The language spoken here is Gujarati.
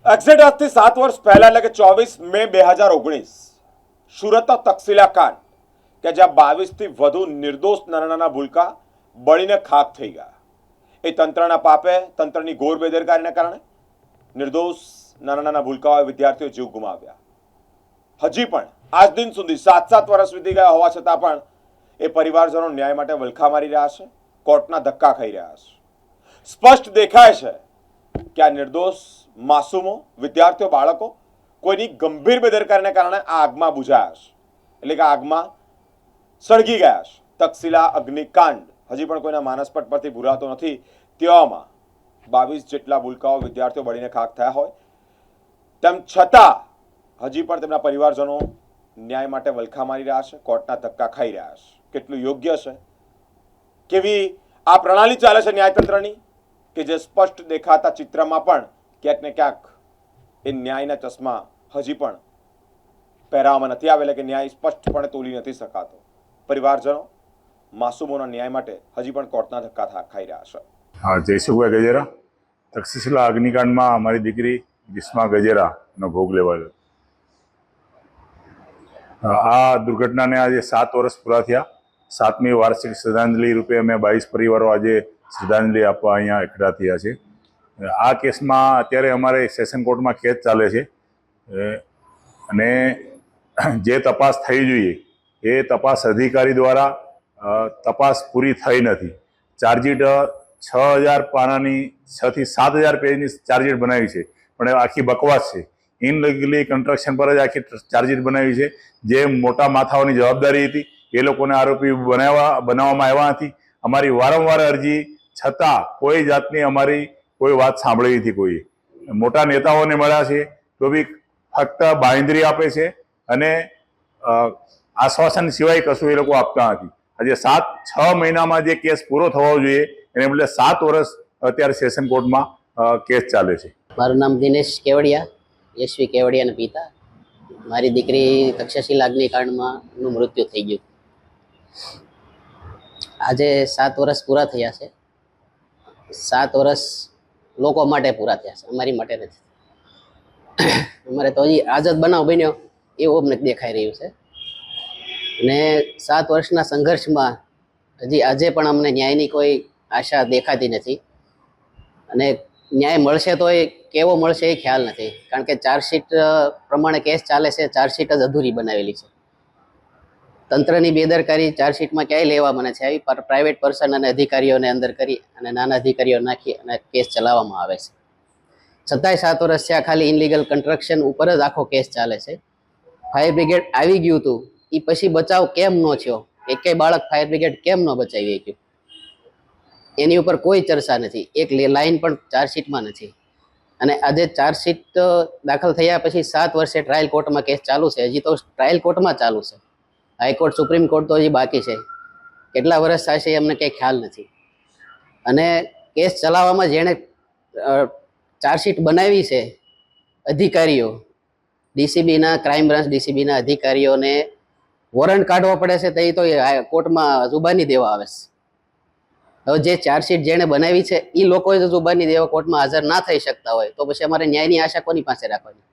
એક્ઝેક્ટ આજથી 7 વર્ષ પહેલા એટલે કે 24 મે 2019 સુરતનો તક્ષશિલા કાંડ કે જ્યાં 22થી વધુ નિર્દોષ નાના ભૂલકા બળીને ખાખ થઈ ગયા. એ તંત્રના પાપે, તંત્રની ઘોર બેદરકારીને કારણે નિર્દોષ નાના ભૂલકાઓએ વિદ્યાર્થીઓ જીવ ગુમાવ્યા. હજી પણ આજ દિન સુધી 7 વર્ષ વીતી ગયા હોવા છતાં પણ એ પરિવારજનો ન્યાય માટે વલખા મારી રહ્યા છે, કોર્ટના ધક્કા ખાઈ રહ્યા છે. સ્પષ્ટ દેખાય છે કે આ નિર્દોષ માસૂમો, વિદ્યાર્થીઓ, બાળકો કોઈની ગંભીર બેદરકારીને કારણે આ આગમાં બુઝાયા છે, એટલે કે આગમાં સળગી ગયા છે. તક્ષશિલા અગ્નિકાંડ હજી પણ કોઈના માનસપટ પરથી ભૂલાતો નથી. તેવામાં 22 જેટલા ભૂલકાઓ, વિદ્યાર્થીઓ બળીને ખાખ થયા હોય તેમ છતાં હજી પણ તેમના પરિવારજનો ન્યાય માટે વલખા મારી રહ્યા છે, કોર્ટના ધક્કા ખાઈ રહ્યા છે. કેટલું યોગ્ય છે, કેવી આ પ્રણાલી ચાલે છે ન્યાયતંત્રની કે જે સ્પષ્ટ દેખાતા ચિત્રમાં પણ ક્યાંક ને ક્યાંક એ ન્યાયના ચશ્મા હજી પણ પહેરાવવામાં નથી આવેલા, કે ન્યાય સ્પષ્ટપણે તોલી નથી શકાતો. પરિવારજનો માસૂમોના ન્યાય માટે હજી પણ કોર્ટના ધક્કા ખાઈ રહ્યા છે. હા, જયસુખભાઈ ગજેરા. તક્ષશિલા અગ્નિકાંડમાં અમારી દીકરી ગ્રીષ્મા ગજેરાનો ભોગ લેવાયો. આ દુર્ઘટનાને આજે 7 વર્ષ પૂરા થયા. 7મી વાર્ષિક શ્રદ્ધાંજલિ રૂપે અમે 22 પરિવારો આજે શ્રદ્ધાંજલિ આપવા અહીંયા એકઠા થયા છે. આ કેસમાં અત્યારે અમારે સેશન કોર્ટમાં કેસ ચાલે છે અને જે તપાસ થઈ જોઈએ એ તપાસ અધિકારી દ્વારા તપાસ પૂરી થઈ નથી. ચાર્જશીટ 6000 પાનાની 6 થી 7000 પેજની ચાર્જશીટ બનાવી છે, પણ એ આખી બકવાસ છે. ઇનલીગલી કન્સ્ટ્રક્શન પર જ આખી ચાર્જશીટ બનાવી છે. જે મોટા માથાઓની જવાબદારી હતી એ લોકોને આરોપી બનાવવામાં આવ્યા નથી. અમારી વારંવાર અરજી છતાં કોઈ જાતની અમારી કોઈ વાત સાંભળી નથી. કોઈ મોટા નેતાઓને મળ્યા છે તો બી ફક્ત બાંયધરી આપે છે અને આશ્વાસન સિવાય કશું એ લોકો આપતા નથી. આજે 6 મહિનામાં જે કેસ પૂરો થવો જોઈએ એને બદલે 7 વર્ષ અત્યારે સેશન કોર્ટમાં કેસ ચાલે છે. મારું નામ દિનેશ કેવડિયા, યશવી કેવડિયાના પિતા. મારી દીકરી તક્ષશિલા અગ્નિકાંડમાં નું મૃત્યુ થઈ ગયું. આજે 7 વર્ષ પૂરા થયા છે. 7 વર્ષ લોકો માટે પૂરા થયા છે, અમારી માટે નથી. અમારે તો હજી આજ જ બનાવ બન્યો એવું અમને દેખાઈ રહ્યું છે. અને 7 વર્ષના સંઘર્ષમાં હજી આજે પણ અમને ન્યાયની કોઈ આશા દેખાતી નથી. અને ન્યાય મળશે તો એ કેવો મળશે એ ખ્યાલ નથી, કારણ કે ચાર્જશીટ પ્રમાણે કેસ ચાલે છે. ચાર્જશીટ જ અધૂરી બનાવેલી છે. તંત્રની બેદરકારી ચાર્જશીટમાં ક્યાંય લેવા મને છે. આવી પ્રાઇવેટ પર્સન અને અધિકારીઓને અંદર કરી અને નાના અધિકારીઓ નાખી અને કેસ ચલાવવામાં આવે છે. છતાંય 7 વર્ષ થયા ખાલી ઇનલીગલ કન્સ્ટ્રક્શન ઉપર જ આખો કેસ ચાલે છે. ફાયર બ્રિગેડ આવી ગયું હતું, એ પછી બચાવ કેમ ન થયો? એકેય બાળક ફાયર બ્રિગેડ કેમ ન બચાવી શક્યું? એની ઉપર કોઈ ચર્ચા નથી, એક લાઈન પણ ચાર્જશીટમાં નથી. અને આજે ચાર્જશીટ દાખલ થયા પછી 7 વર્ષે ટ્રાયલ કોર્ટમાં કેસ ચાલુ છે. હજી તો ટ્રાયલ કોર્ટમાં ચાલુ છે. હાઈકોર્ટ, સુપ્રીમ કોર્ટ તો હજી બાકી છે. કેટલા વર્ષ થશે એ અમને કંઈ ખ્યાલ નથી. અને કેસ ચલાવવામાં જેણે ચાર્જશીટ બનાવી છે અધિકારીઓ, ડીસીબીના, ક્રાઇમ બ્રાન્ચ ડીસીબીના અધિકારીઓને વોરંટ કાઢવા પડે છે, તો એ કોર્ટમાં જુબાની દેવા આવે છે. હવે જે ચાર્જશીટ જેણે બનાવી છે એ લોકોએ જો જુબાની દેવા કોર્ટમાં હાજર ના થઈ શકતા હોય તો પછી અમારે ન્યાયની આશા કોની પાસે રાખવાની?